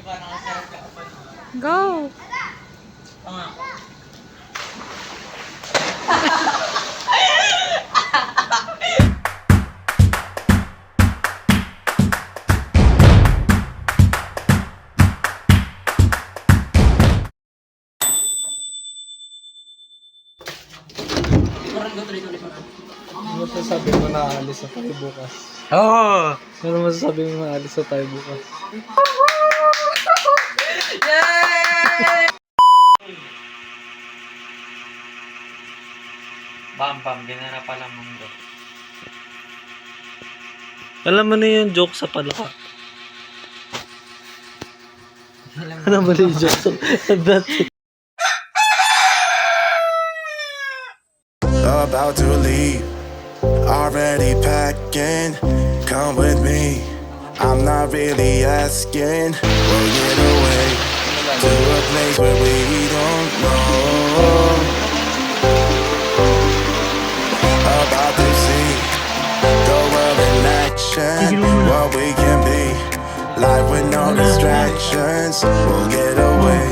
Go! Ano masasabi mo na aalis na tayo bukas? Oo! Ano masasabi mo na aalis na tayo bukas? Yay! Bam, ginara pala mundo. Alam mo na yung joke sa palaka. Ano ba yung joke sa dati? About to leave, already packing. Come with me, I'm not really asking. We'll get away to a place where we don't know. About to see the world in action, what we can be. Life with no distractions, we'll get away.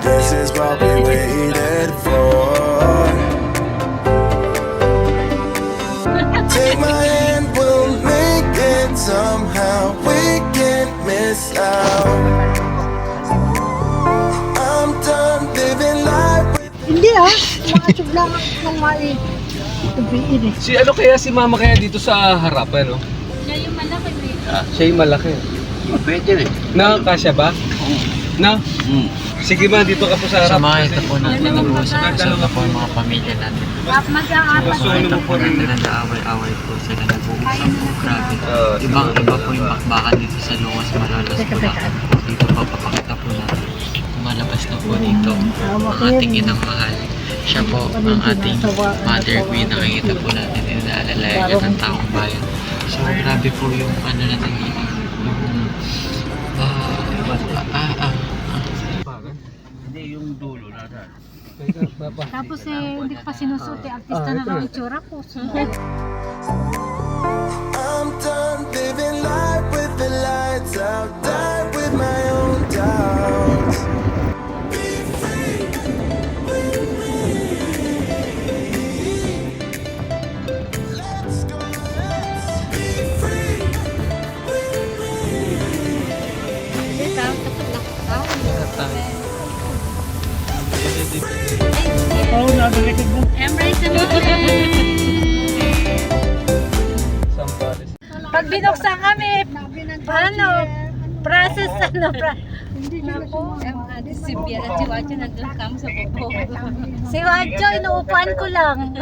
This is what we waited for. Take my hand, we'll make it somehow. We can't miss out. I'm done living life. Hindi makasog lang ako ng maiibiin eh. Si ano kaya si mama kaya dito sa harapan, no? Siya yung malaki eh. Siya yung malaki. Pwede rin. Nakakasya ba? Na? Sige ma, dito ka po sa harap. Samahan po natin ang usap-usap po ang mga pamilya natin. Mag-aapat. Ito po natin na naaway-away po sila nag-uusap po. Grabe. Ibang-iba po yung bakbakan dito sa Luwas Malolos po natin. Dito po papakita po natin. Lumalabas na po dito ang ating inang mahal. Siya po ang ating mother queen. Nakikita po natin yung naalalayan ng taong bayan. So grabe po yung ano natin yung hindi yung dulo na dyan. Tapos hindi ko pa sinusot eh. Artista na lang itsura ko. I'm done living life with the lights out. Die with my own doubts. Be free with me. Let's go, let's be free with Embrace the moment! Pag binuksan kami, ano, process ano, Si Biara si Wacho naglakam sa bubong. si Wacho, inuupuan ko lang.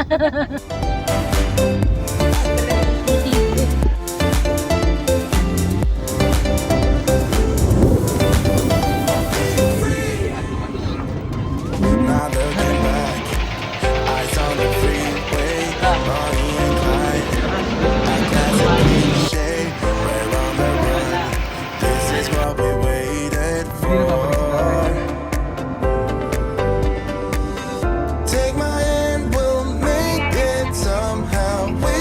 Not looking back, eyes on the freeway, Bonnie and Clyde. Like that's a cliche, we're on the run. This is what we waited for. Take my hand, we'll make it somehow. We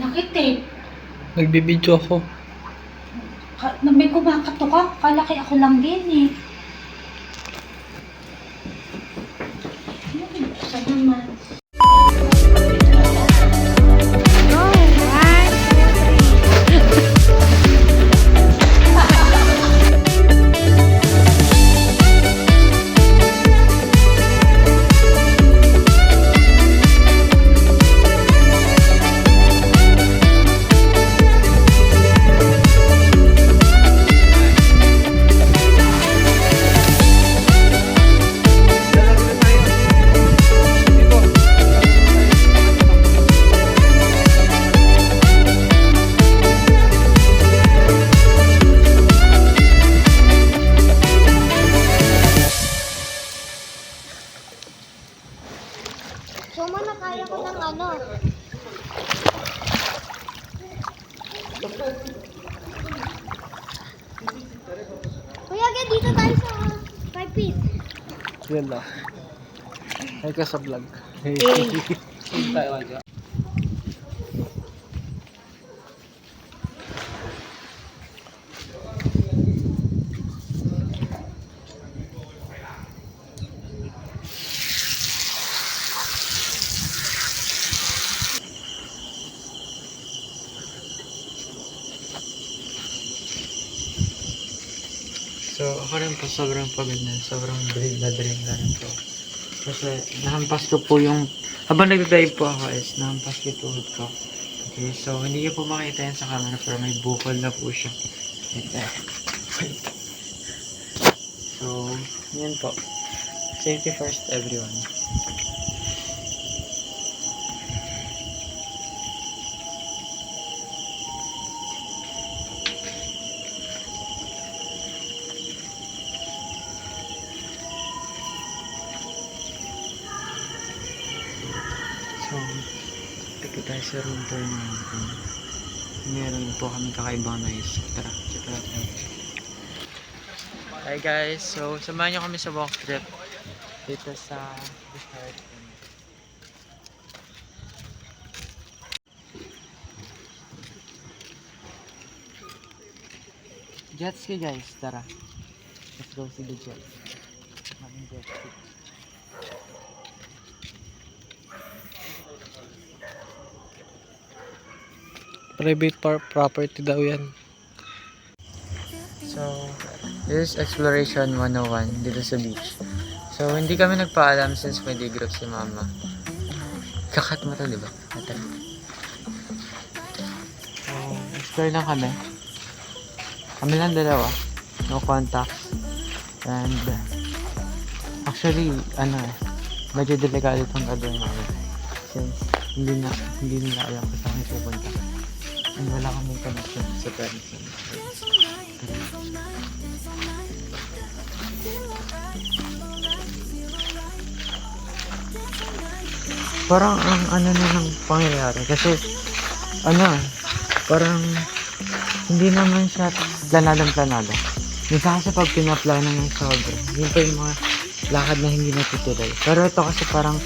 Bakit eh? Nagbibidyo ako. May kumakato ka. Kalaki ako lang din eh. Saan naman? Suma na kaya ko ng ano. Kuya, dito tayo sa 5 feet. Yan lang. Ay ka sa vlog. So, ako rin po sobrang pagod na, sobrang dream na rin po. Kasi, nahampas ko po yung, habang nag-dive po ako is, nahampas ko yung tuhod ko. Okay, so, hindi niyo po makita yan sa camera, pero may bukol na po siya. Ito. So, yan po. Safety first, everyone. So, ito tayo sa room tour natin. Meron po kami kakaibang noise. Tara, check natin. Hi guys, so samahan nyo kami sa walk trip dito sa resort. Jet ski guys, tara. Let's go see the jet. Maraming jet ski. Private property daw yan. So, this is Exploration 101 dito sa beach. So, hindi kami nagpaalam since may day group si mama. Kakat mo to, diba? Ito. So, explore lang kami. Kami lang dalawa. No contacts. And, actually, medyo delikado itong gagawin namin. Since, hindi nila alam kung saan kami pupunta. And wala kaming connection sa parents namin. Parang ang ano na ng pangyayari kasi parang hindi naman siya planada. Minsan kasi pag pinaplano ng sobra, yun pa yung mga lakad na hindi natutuloy. Pero ito kasi parang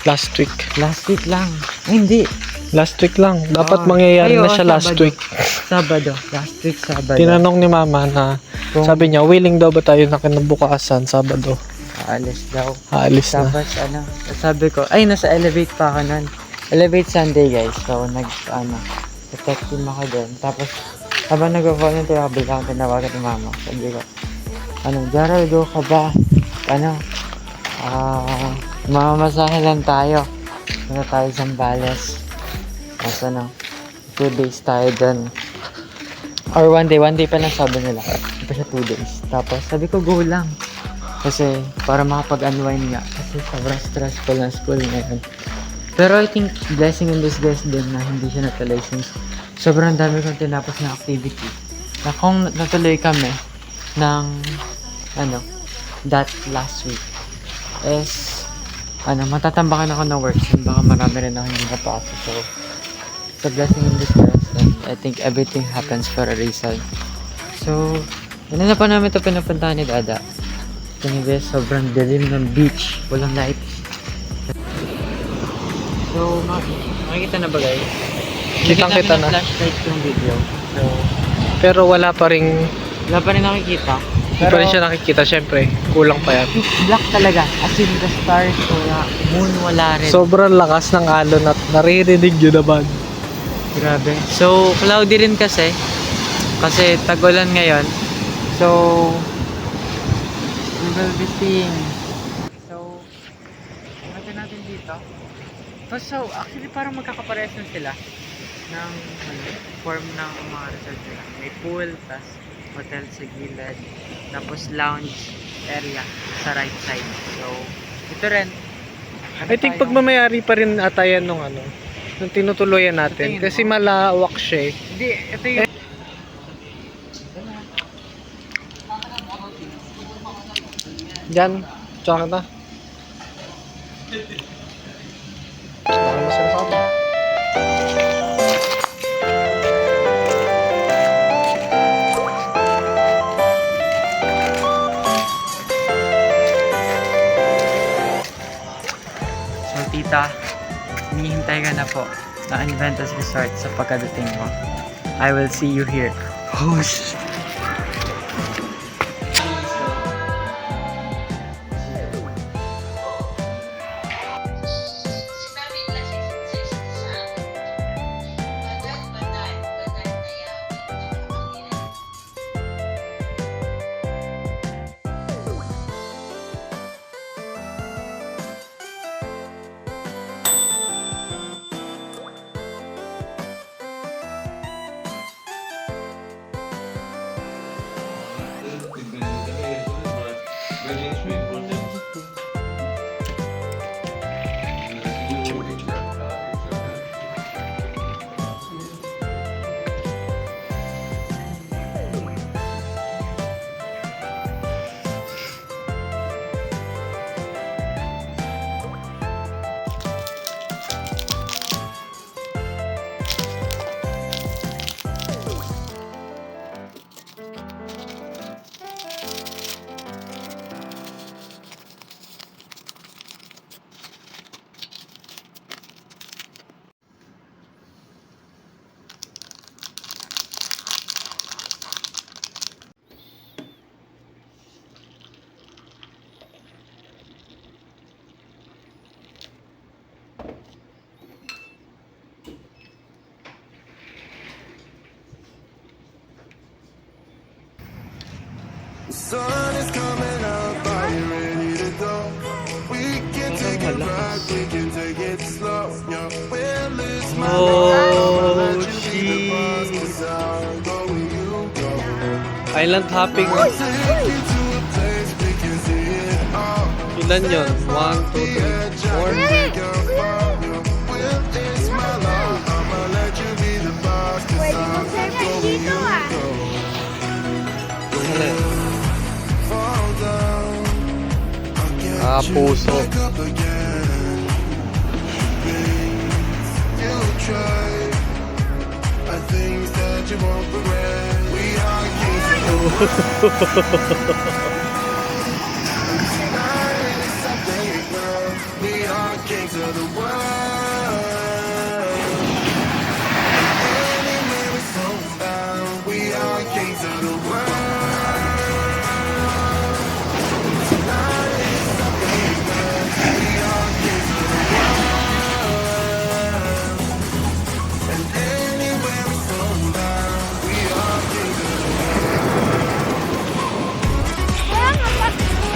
Last week. lang. Ay, hindi. Last week lang. Dapat Oo. mangyayari na siya Sabado. last week. Last week Sabado. Tinanong ni mama na, sabi niya, willing daw ba tayo na kinabukasan, Sabado? Aalis daw. Aalis na. Tapos sabi ko, ay nasa Elevate pa ako nun. Elevate Sunday guys. So text team ako doon. Tapos habang nag-call ng tayo, bigla akong tinawagan ni mama. Sabi ko, Gerald, go ka ba? Mamamasahe lang tayo. Tayo sa Zambales. Tapos 2 days tayo doon. Or 1 day pa lang sabi nila. Hindi pa siya 2 days. Tapos sabi ko, go lang. Kasi para makapag-unwind nga. Kasi sobrang stressful na school ngayon. Pero I think blessing in disguise din na hindi siya natuloy since sobrang dami kong tinapos na activity. Na kung natuloy kami ng that last week is matatambakan ako ng work and baka marami rin ako hindi napasok. So it's a blessing in disguise and I think everything happens for a reason. So yun na pa namin ito pinapuntahan ni Dada. Ito sobrang dilim ng beach, walang light. So makikita na ba guys? Kitang-kita na. Flashlight yung video. So, Pero wala pa rin nakikita. Hindi pa rin siya nakikita, syempre. Kulang pa yan. It's black talaga. As in the stars, wala. Moon, wala rin. Sobrang lakas ng alon at naririnig yun naman. Grabe. So, cloudy rin kasi. Kasi tag-ulan ngayon. So, we will be seeing. So, natin natin dito. So, actually parang magkakaparehas na sila ng form ng mga resort nila. May pool, tas hotel sa gilid, tapos lounge area sa right side. So, ito rin. I think pagmamayari pa rin ata yan nung tinutuluyan natin. Kasi malawak siya eh. Hindi, ito yung Yan, tsaka kita. Baka masalasabi. So, tita, hinihintay ka na po ng Inventus Resort sa pagkadating mo. I will see you here. Oh, The sun is coming up, are you ready to go? We can take it right, we can take it slow. Yeah, we'll lose my Oh, geez. go where you go. Island hopping. Take you to a place we can see it all. Ilan yun? 1, 2, 3, 4. We'll it's my love, I'ma let you be the boss. 'Cause I'll go where you go. Fall down, I'll get you Puso. back up again. Things you try are things that you won't regret. We are kings of the world. Tonight is something we love. We are kings of the world. Anywhere we slow down, we are kings of the world. Kaya nga,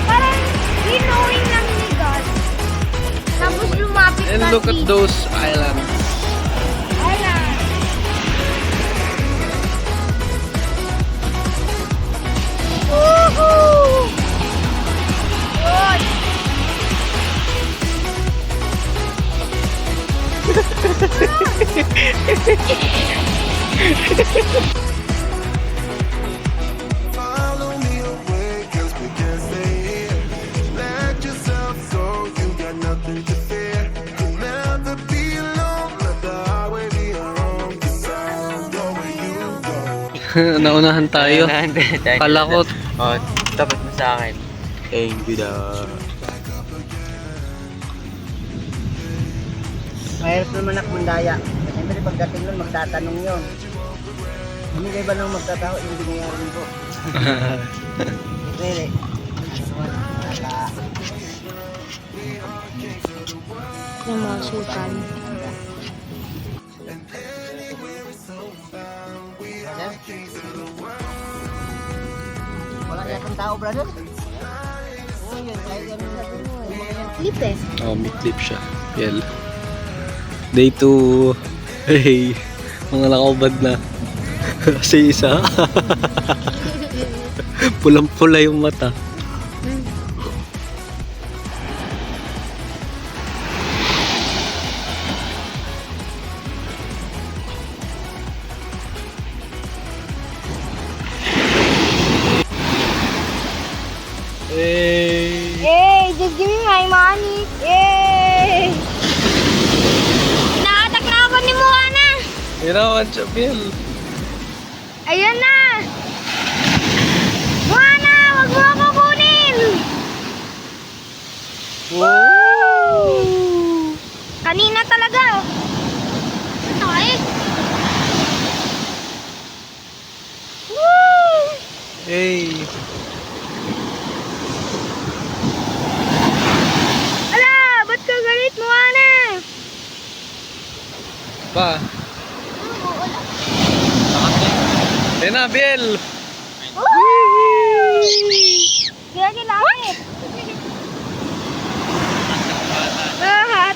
parang ginawin lang ni God. Tapos lumapit And ka look at dito. those islands. Ayan. Woohoo! Good. Follow me away, 'cause we can't stay here. Let yourself go, you got nothing to fear. You'll never be alone, let the highway be your home. 'Cause I'll go where you go. Naunahan tayo. Kala ko, Oh, tapat mo sa akin. Thank you daw. Mahirap naman akong daya. Siyempre pagdating nun, magtatanong yun. Hindi ba nang magtataho yung binayaran ko? Pwede. Yung mga sultan. Wala yatang tao, brother. Oo, yun. Kahit ganun na yun. Clip eh. Oh, may clip siya. Yel. Day 2. Hey, mga nakaubad na. Kasi isa. Pulang-pula yung mata. Hey! Hey, just give me my money. Yay! Nakatak na ako ni Moana. Hirawan siya, Bill. Ayan na. Moana, wag mo ako kunin. Wow! Kanina talaga. Ito eh. Woo! Hey! Ala, ba't ka galit, Moana? Pa. Ayun na, Bill! Kaya nilapit.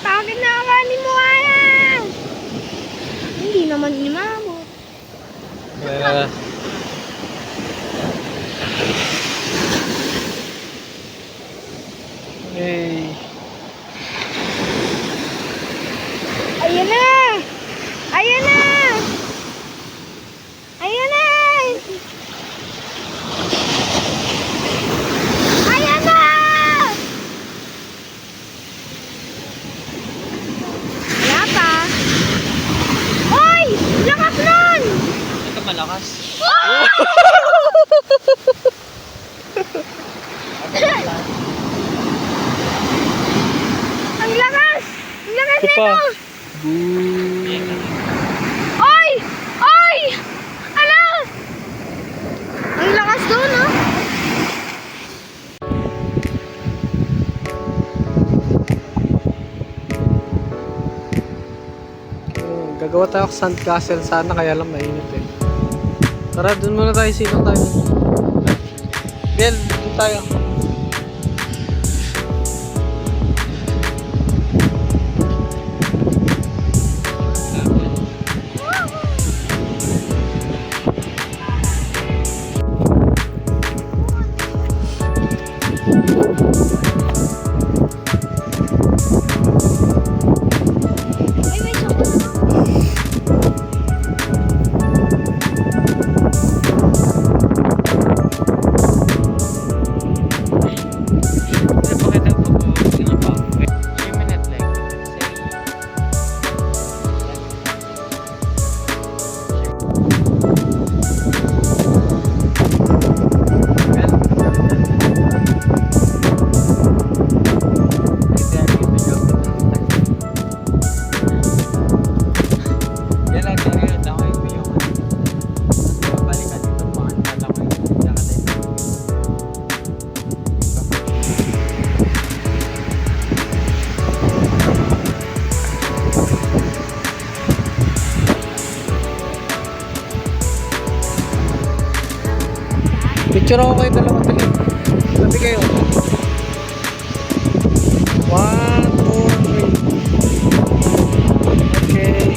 Takot na ako ni Moana. Hindi naman imabot. Hey! Ayan na! Ayan na! Ayan na! Ayan na! Wala pa. Oy! Lakas nun! Ito malakas. Ang lakas! Ang lakas Ito pa. nito! Oy! Oy! Ala! Ang lakas doon, no? Gagawa tayo ng sandcastle sana, kaya lang mainit eh. Tara, dun muna tayo, silang tayo. Bill, dun tayo. Ay, may chocolate. Picture ako kayo dalawa tayo. Sabi kayo. 1, 2, 3. Okay.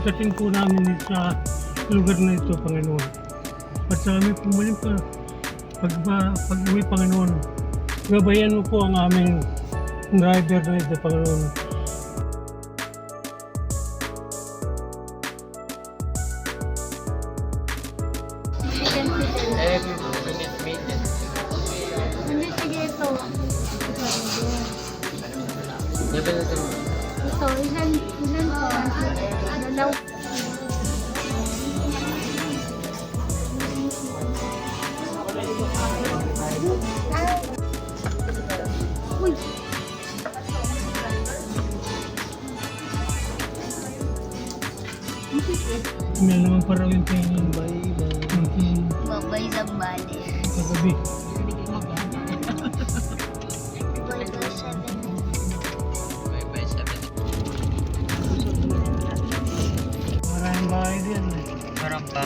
pagdating po namin dito sa lugar na ito, Panginoon. At sa aming pumaling pag-uwi, Panginoon, gabayan mo po ang aming driver na ito, Panginoon. Hindi, sige ito. Ito, ilan po? Dalaw. Uy! May naman pa raw yung tingin. Babay sa bali. Kagabi. 127. Bye-bye, 7. Maraming bahay din. Parang pa.